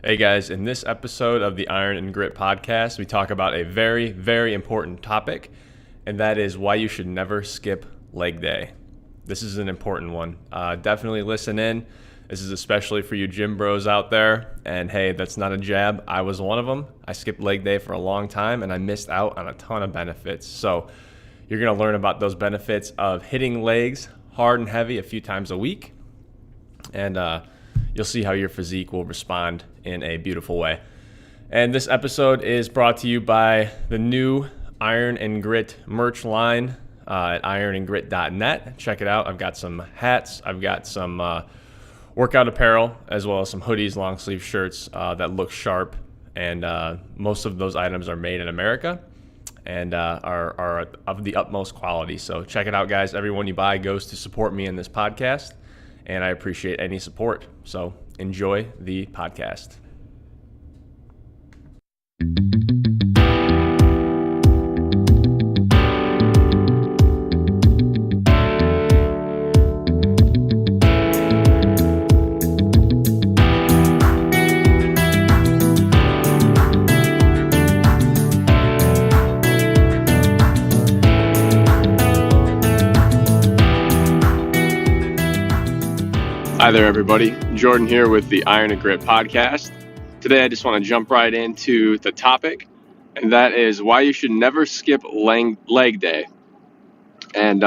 Hey guys, in this episode of the Iron and Grit podcast, we talk about a very, very important topic, and that is why you should never skip leg day. This is an important one. Definitely listen in. This is especially for you gym bros out there. And hey, that's not a jab. I was one of them. I skipped leg day for a long time, and I missed out on a ton of benefits. So you're going to learn about those benefits of hitting legs hard and heavy a few times a week. And you'll see how your physique will respond in a beautiful way. And this episode is brought to you by the new Iron and Grit merch line at ironandgrit.net. Check it out. I've got some hats. I've got some workout apparel, as well as some hoodies, long sleeve shirts that look sharp. And most of those items are made in America and are of the utmost quality. So check it out, guys. Everyone you buy goes to support me in this podcast, and I appreciate any support. So enjoy the podcast. Hi there, everybody. Jordan here with the Iron and Grit podcast. Today, I just want to jump right into the topic, and that is why you should never skip leg day. And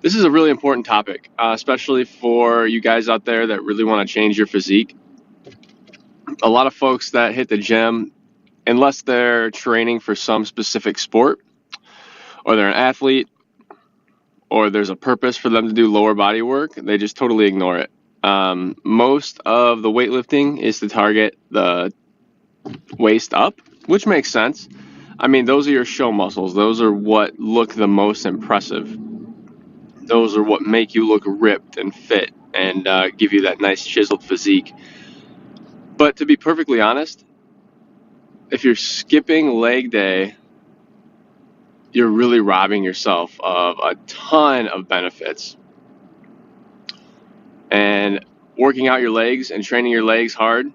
this is a really important topic, especially for you guys out there that really want to change your physique. A lot of folks that hit the gym, unless they're training for some specific sport, or they're an athlete, or there's a purpose for them to do lower body work, they just totally ignore it. Most of the weightlifting is to target the waist up, which makes sense. I mean, those are your show muscles. Those are what look the most impressive. Those are what make you look ripped and fit and give you that nice chiseled physique. But to be perfectly honest, if you're skipping leg day, you're really robbing yourself of a ton of benefits. And working out your legs and training your legs hard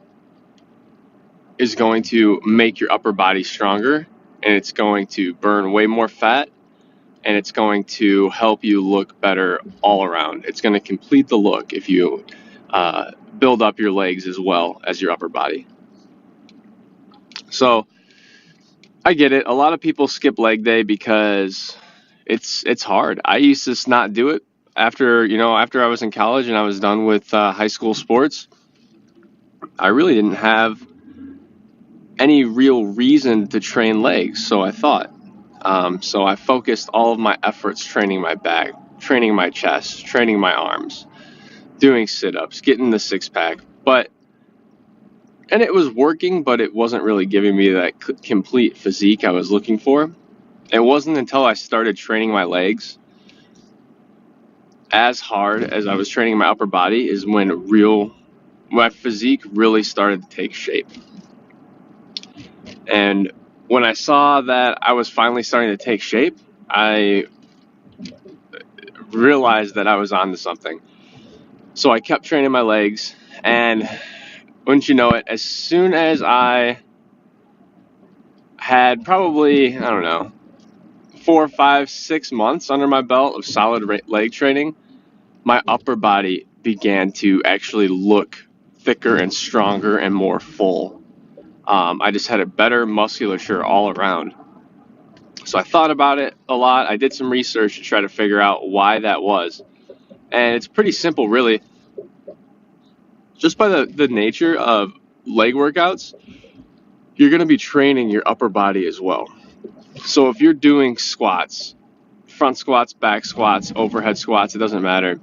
is going to make your upper body stronger, and it's going to burn way more fat, and it's going to help you look better all around. It's going to complete the look if you build up your legs as well as your upper body. So I get it. A lot of people skip leg day because it's hard. I used to not do it after I was in college and I was done with high school sports. I really didn't have any real reason to train legs, so I thought. So I focused all of my efforts training my back, training my chest, training my arms, doing sit-ups, getting the six-pack. And it was working, but it wasn't really giving me that complete physique I was looking for. It wasn't until I started training my legs as hard as I was training my upper body is when my physique really started to take shape. And when I saw that I was finally starting to take shape, I realized that I was onto something. So I kept training my legs, and wouldn't you know it, as soon as I had probably, 4, 5, 6 months under my belt of solid leg training, my upper body began to actually look thicker and stronger and more full. I just had a better musculature all around. So I thought about it a lot. I did some research to try to figure out why that was. And it's pretty simple, really. Just by the nature of leg workouts, you're going to be training your upper body as well. So if you're doing squats, front squats, back squats, overhead squats, it doesn't matter.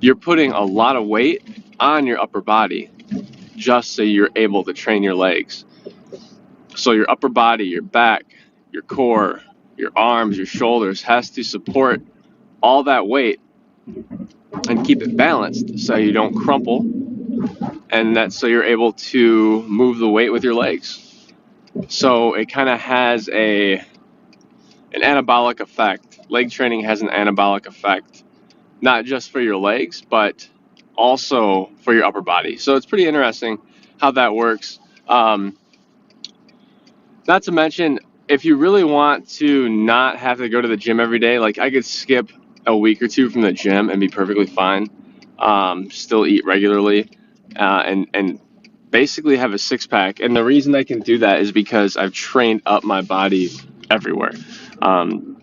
You're putting a lot of weight on your upper body just so you're able to train your legs. So your upper body, your back, your core, your arms, your shoulders has to support all that weight and keep it balanced so you don't crumple, and that's so you're able to move the weight with your legs. So it kind of has an anabolic effect. Leg training has an anabolic effect, not just for your legs, but also for your upper body. So it's pretty interesting how that works. Not to mention, if you really want to not have to go to the gym every day, like I could skip a week or two from the gym and be perfectly fine. Still eat regularly, and basically have a six pack. And the reason I can do that is because I've trained up my body everywhere. Um,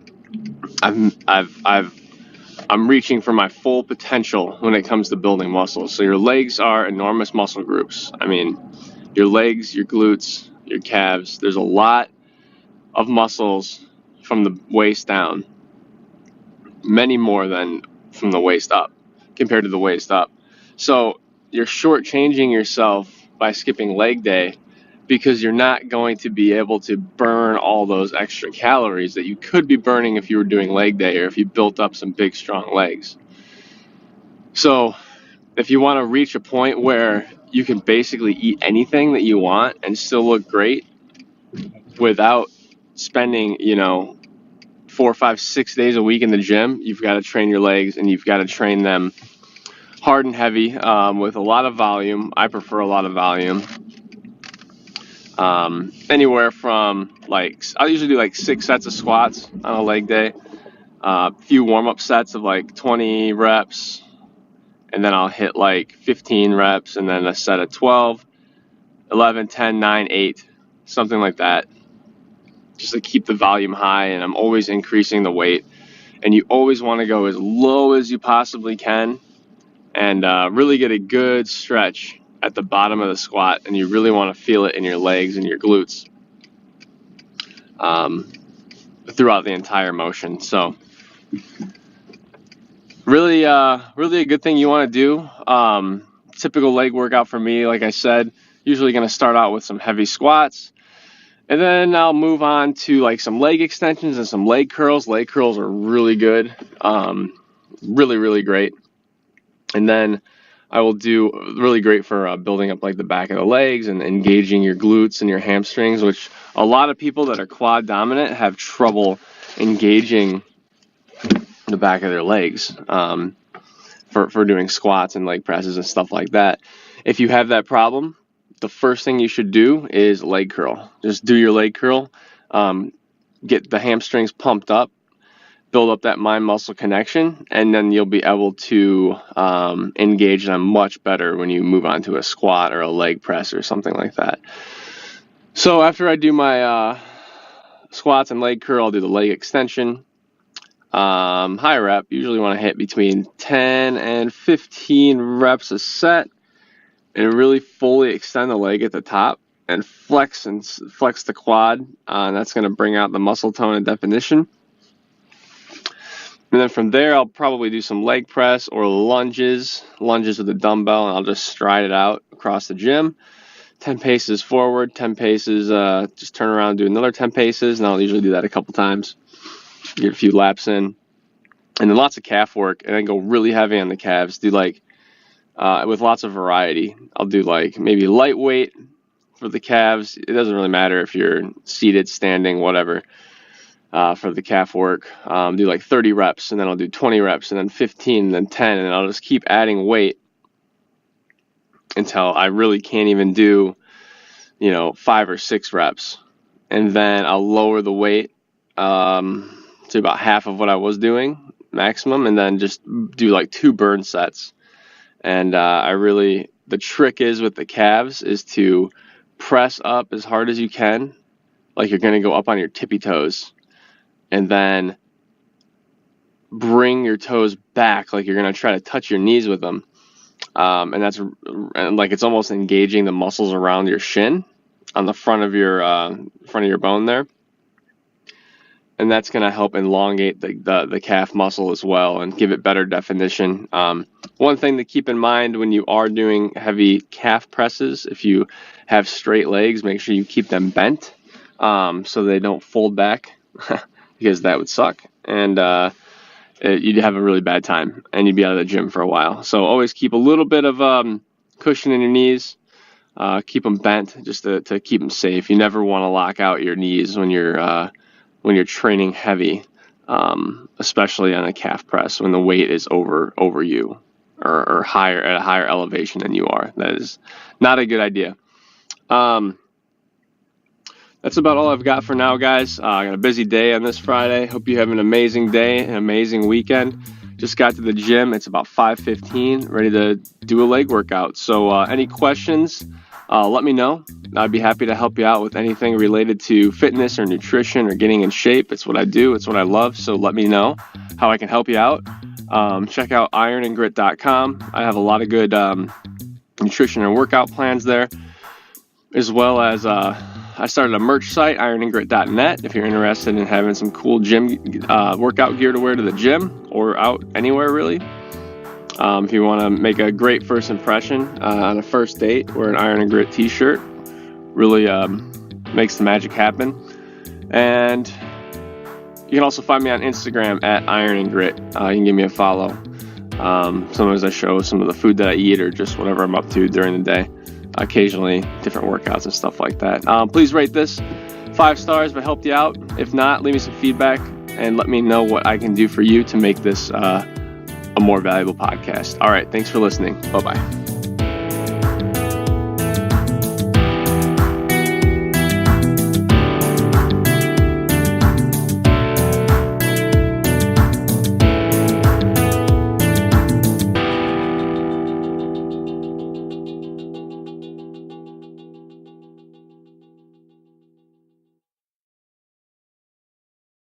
I'm reaching for my full potential when it comes to building muscles. So your legs are enormous muscle groups. I mean, your legs, your glutes, your calves. There's a lot of muscles from the waist down, many more than from the waist up compared to the waist up. So you're shortchanging yourself by skipping leg day because you're not going to be able to burn all those extra calories that you could be burning if you were doing leg day or if you built up some big, strong legs. So if you want to reach a point where you can basically eat anything that you want and still look great without spending, 4, 5, 6 days a week in the gym, you've got to train your legs, and you've got to train them hard and heavy with a lot of volume. I prefer a lot of volume. Anywhere from I'll usually do 6 sets of squats on a leg day, a few warm-up sets of 20 reps, and then I'll hit 15 reps, and then a set of 12, 11, 10, 9, 8, something like that, just to keep the volume high. And I'm always increasing the weight, and you always want to go as low as you possibly can and really get a good stretch at the bottom of the squat, and you really want to feel it in your legs and your glutes throughout the entire motion. So really a good thing you want to do. Typical leg workout for me, like I said, usually going to start out with some heavy squats, and then I'll move on to some leg extensions and some leg curls. Leg curls are really good, really, really great. And then I will do really great for building up the back of the legs and engaging your glutes and your hamstrings, which a lot of people that are quad dominant have trouble engaging the back of their legs for doing squats and leg presses and stuff like that. If you have that problem, the first thing you should do is leg curl. Just do your leg curl, get the hamstrings pumped up, build up that mind-muscle connection, and then you'll be able to engage them much better when you move on to a squat or a leg press or something like that. So after I do my squats and leg curl, I'll do the leg extension. High rep, usually want to hit between 10 and 15 reps a set, and really fully extend the leg at the top and flex the quad. And that's going to bring out the muscle tone and definition. And then from there, I'll probably do some leg press or lunges with a dumbbell, and I'll just stride it out across the gym. 10 paces forward, 10 paces, just turn around and do another 10 paces, and I'll usually do that a couple times. Get a few laps in. And then lots of calf work, and then go really heavy on the calves. Do with lots of variety. I'll do maybe lightweight for the calves. It doesn't really matter if you're seated, standing, whatever. For the calf work, do 30 reps, and then I'll do 20 reps, and then 15, and then 10, and I'll just keep adding weight until I really can't even do, 5 or 6 reps. And then I'll lower the weight to about half of what I was doing, maximum, and then just do 2 burn sets. And the trick is with the calves is to press up as hard as you can, like you're going to go up on your tippy toes. And then bring your toes back like you're going to try to touch your knees with them. And it's almost engaging the muscles around your shin on the front of your bone there. And that's going to help elongate the calf muscle as well and give it better definition. One thing to keep in mind when you are doing heavy calf presses, if you have straight legs, make sure you keep them bent so they don't fold back. Because that would suck, and you'd have a really bad time, and you'd be out of the gym for a while. So always keep a little bit of cushion in your knees. Keep them bent just to keep them safe. You never want to lock out your knees when you're training heavy, especially on a calf press when the weight is over you. or higher at a higher elevation than you are. That is not a good idea. That's about all I've got for now, guys. I got a busy day on this Friday. Hope you have an amazing day, an amazing weekend. Just got to the gym. It's about 5:15, ready to do a leg workout. So any questions, let me know. I'd be happy to help you out with anything related to fitness or nutrition or getting in shape. It's what I do. It's what I love. So let me know how I can help you out. Check out ironandgrit.com. I have a lot of good nutrition and workout plans there, as well as I started a merch site, ironandgrit.net, if you're interested in having some cool gym workout gear to wear to the gym or out anywhere, really. If you want to make a great first impression on a first date, wear an Iron and Grit t-shirt. Really makes the magic happen. And you can also find me on Instagram at Iron and Grit. You can give me a follow. Sometimes I show some of the food that I eat or just whatever I'm up to during the day. Occasionally different workouts and stuff like that. Please rate this 5 stars if it helped you out. If not, leave me some feedback and let me know what I can do for you to make this a more valuable podcast. All right, thanks for listening. Bye-bye.